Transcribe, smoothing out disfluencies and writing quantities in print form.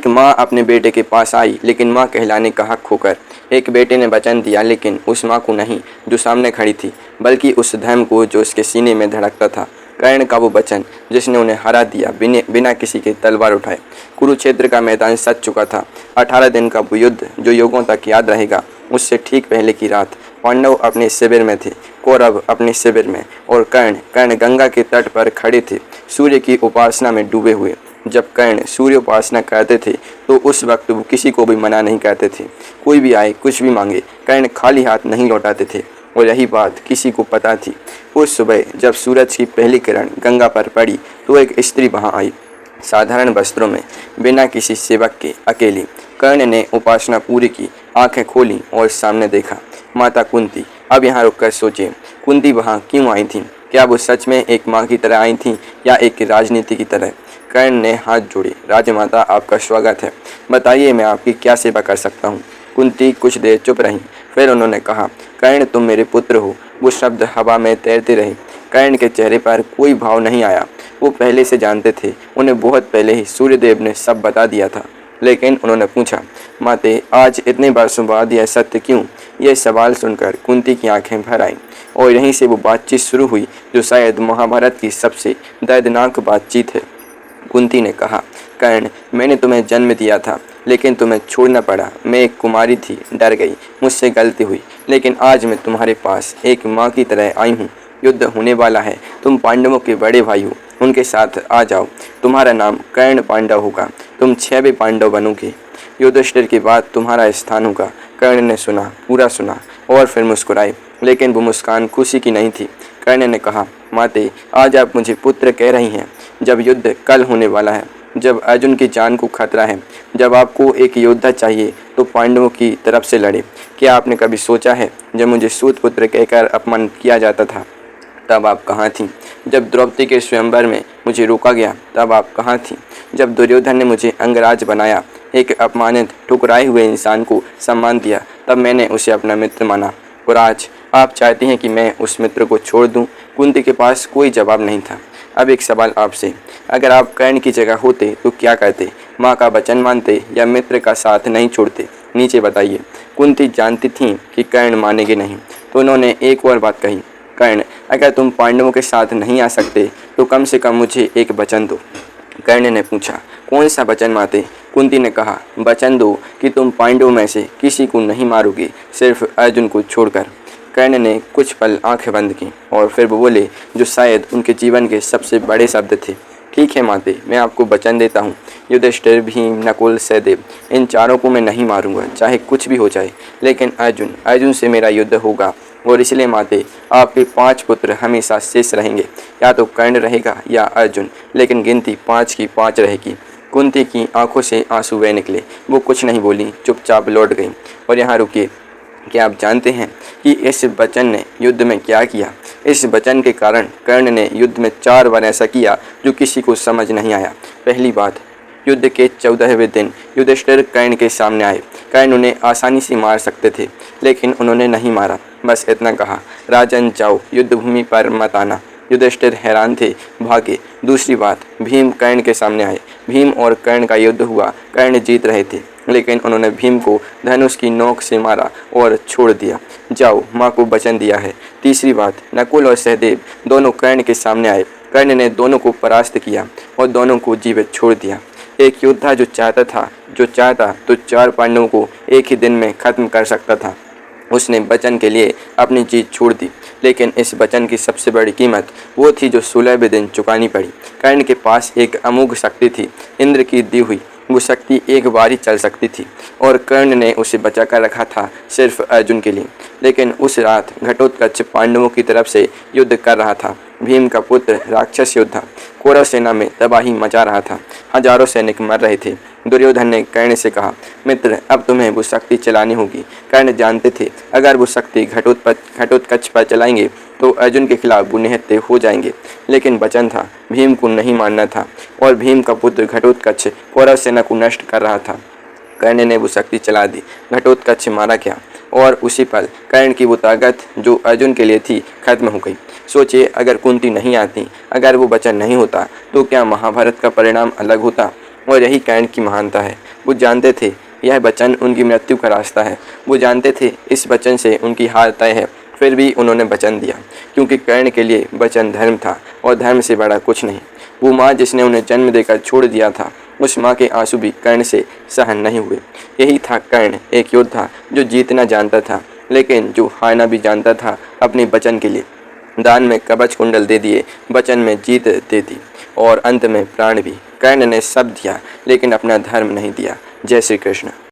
एक माँ अपने बेटे के पास आई, लेकिन माँ कहलाने का हक खोकर। एक बेटे ने वचन दिया, लेकिन उस माँ को नहीं जो सामने खड़ी थी, बल्कि उस धर्म को जो उसके सीने में धड़कता था। कर्ण का वो वचन जिसने उन्हें हरा दिया बिना किसी के तलवार उठाए। कुरुक्षेत्र का मैदान सज चुका था। 18 दिन का वो युद्ध जो युगों तक याद रहेगा। उससे ठीक पहले की रात पांडव अपने शिविर में थे, कौरव अपने शिविर में, और कर्ण गंगा के तट पर खड़े थे, सूर्य की उपासना में डूबे हुए। जब कर्ण सूर्य उपासना करते थे तो उस वक्त वो किसी को भी मना नहीं करते थे। कोई भी आए, कुछ भी मांगे, कर्ण खाली हाथ नहीं लौटाते थे। और यही बात किसी को पता थी। उस सुबह जब सूरज की पहली किरण गंगा पर पड़ी तो एक स्त्री वहां आई, साधारण वस्त्रों में, बिना किसी सेवक के, अकेली। कर्ण ने उपासना पूरी की, आंखें खोली और सामने देखा माता कुंती। अब यहाँ रुककर सोचे, कुंती वहाँ क्यों आई थी? क्या वो सच में एक माँ की तरह आई थी या एक राजनीति की तरह? कर्ण ने हाथ जोड़े, राजमाता आपका स्वागत है, बताइए मैं आपकी क्या सेवा कर सकता हूँ। कुंती कुछ देर चुप रहीं, फिर उन्होंने कहा, कर्ण तुम मेरे पुत्र हो। वो शब्द हवा में तैरते रहे। कर्ण के चेहरे पर कोई भाव नहीं आया। वो पहले से जानते थे, उन्हें बहुत पहले ही सूर्यदेव ने सब बता दिया था। लेकिन उन्होंने पूछा, माते आज इतने वर्षों बाद यह सत्य क्यों? यह सवाल सुनकर कुंती की आंखें भर आईं और यहीं से वो बातचीत शुरू हुई जो शायद महाभारत की सबसे दर्दनाक बातचीत है। कुंती ने कहा, कर्ण मैंने तुम्हें जन्म दिया था, लेकिन तुम्हें छोड़ना पड़ा। मैं एक कुमारी थी, डर गई, मुझसे गलती हुई, लेकिन आज मैं तुम्हारे पास एक माँ की तरह आई हूँ। युद्ध होने वाला है, तुम पांडवों के बड़े भाई हो, उनके साथ आ जाओ। तुम्हारा नाम कर्ण पांडव होगा, तुम 6वें पांडव बनोगे। युधिष्ठिर के बाद तुम्हारा स्थान होगा। कर्ण ने सुना, पूरा सुना और फिर मुस्कुराए, लेकिन वो मुस्कान खुशी की नहीं थी। कर्ण ने कहा, माते आज आप मुझे पुत्र कह रही हैं, जब युद्ध कल होने वाला है, जब अर्जुन की जान को खतरा है, जब आपको एक योद्धा चाहिए तो पांडवों की तरफ से लड़े। क्या आपने कभी सोचा है, जब मुझे सूत पुत्र कहकर अपमान किया जाता था तब आप कहाँ थीं? जब द्रौपदी के स्वयंवर में मुझे रोका गया तब आप कहाँ थीं? जब दुर्योधन ने मुझे अंगराज बनाया, एक अपमानित ठुकराए हुए इंसान को सम्मान दिया, तब मैंने उसे अपना मित्र माना। और आज आप चाहती हैं कि मैं उस मित्र को छोड़ दूं? कुंती के पास कोई जवाब नहीं था। अब एक सवाल आपसे, अगर आप कर्ण की जगह होते तो क्या करते? माँ का वचन मानते या मित्र का साथ नहीं छोड़ते? नीचे बताइए। कुंती जानती थीं कि कर्ण मानेंगे नहीं, तो उन्होंने एक और बात कही, कर्ण अगर तुम पांडवों के साथ नहीं आ सकते तो कम से कम मुझे एक वचन दो। कर्ण ने पूछा, कौन सा वचन माते? कुंती ने कहा, वचन दो कि तुम पांडवों में से किसी को नहीं मारोगे, सिर्फ अर्जुन को छोड़कर। कर्ण ने कुछ पल आंखें बंद की और फिर वो बोले जो शायद उनके जीवन के सबसे बड़े शब्द थे, ठीक है माते, मैं आपको वचन देता हूँ। युधिष्ठिर, भीम, नकुल, सहदेव, इन चारों को मैं नहीं मारूंगा, चाहे कुछ भी हो जाए, लेकिन अर्जुन से मेरा युद्ध होगा। और इसलिए माते, आपके 5 पुत्र हमेशा शेष रहेंगे, या तो कर्ण रहेगा या अर्जुन, लेकिन गिनती 5 की 5 रहेगी। कुंती की आंखों से आंसू बह निकले। वो कुछ नहीं बोली, चुपचाप लौट गई। और यहाँ रुकिए, क्या आप जानते हैं कि इस वचन ने युद्ध में क्या किया? इस वचन के कारण कर्ण ने युद्ध में 4 बार ऐसा किया जो किसी को समझ नहीं आया। पहली बात, युद्ध के 14वें दिन युधिष्ठिर कर्ण के सामने आए। कर्ण उन्हें आसानी से मार सकते थे, लेकिन उन्होंने नहीं मारा, बस इतना कहा, राजन जाओ, युद्ध भूमि पर मत आना। युधिष्ठिर हैरान थे, भागे। दूसरी बात, भीम कर्ण के सामने आए। भीम और कर्ण का युद्ध हुआ। कर्ण जीत रहे थे, लेकिन उन्होंने भीम को धनुष की नोक से मारा और छोड़ दिया। जाओ, माँ को वचन दिया है। तीसरी बात, नकुल और सहदेव दोनों कर्ण के सामने आए। कर्ण ने दोनों को परास्त किया और दोनों को जीवित छोड़ दिया। एक योद्धा जो चाहता तो 4 पांडवों को एक ही दिन में खत्म कर सकता था। उसने वचन के लिए अपनी जीत छोड़ दी, लेकिन इस वचन की सबसे बड़ी कीमत वो थी जो 16वें दिन चुकानी पड़ी। कर्ण के पास एक अमोघ शक्ति थी, इंद्र की दी हुई। वो शक्ति एक बार ही चल सकती थी और कर्ण ने उसे बचा कर रखा था सिर्फ अर्जुन के लिए। लेकिन उस रात घटोत्कच पांडवों की तरफ से युद्ध कर रहा था। भीम का पुत्र राक्षस योद्धा कौरव सेना में तबाही मचा रहा था। हजारों सैनिक मर रहे थे। दुर्योधन ने कर्ण से कहा, मित्र, अब तुम्हें वो शक्ति चलानी होगी। कर्ण जानते थे, अगर वो शक्ति घटोत्कच पर चलाएंगे तो अर्जुन के खिलाफ वो निहत्थे हो जाएंगे। लेकिन वचन था, भीम को नहीं मानना था, और भीम का पुत्र घटोत्कच कौरव सेना को नष्ट कर रहा था। कर्ण ने वो शक्ति चला दी। घटोत्कच मारा गया और उसी पल कर्ण की वो ताकत जो अर्जुन के लिए थी खत्म हो गई। सोचिए, अगर कुंती नहीं आती, अगर वो वचन नहीं होता, तो क्या महाभारत का परिणाम अलग होता? और यही कर्ण की महानता है। वो जानते थे यह वचन उनकी मृत्यु का रास्ता है। वो जानते थे इस वचन से उनकी हार तय है, फिर भी उन्होंने वचन दिया, क्योंकि कर्ण के लिए वचन धर्म था और धर्म से बड़ा कुछ नहीं। वो माँ जिसने उन्हें जन्म देकर छोड़ दिया था, उस माँ के आंसू भी कर्ण से सहन नहीं हुए। यही था कर्ण, एक योद्धा जो जीतना जानता था, लेकिन जो हारना भी जानता था अपने वचन के लिए। दान में कवच कुंडल दे दिए, वचन में जीत दे दी और अंत में प्राण भी। कर्ण ने सब दिया लेकिन अपना धर्म नहीं दिया। जय श्री कृष्ण।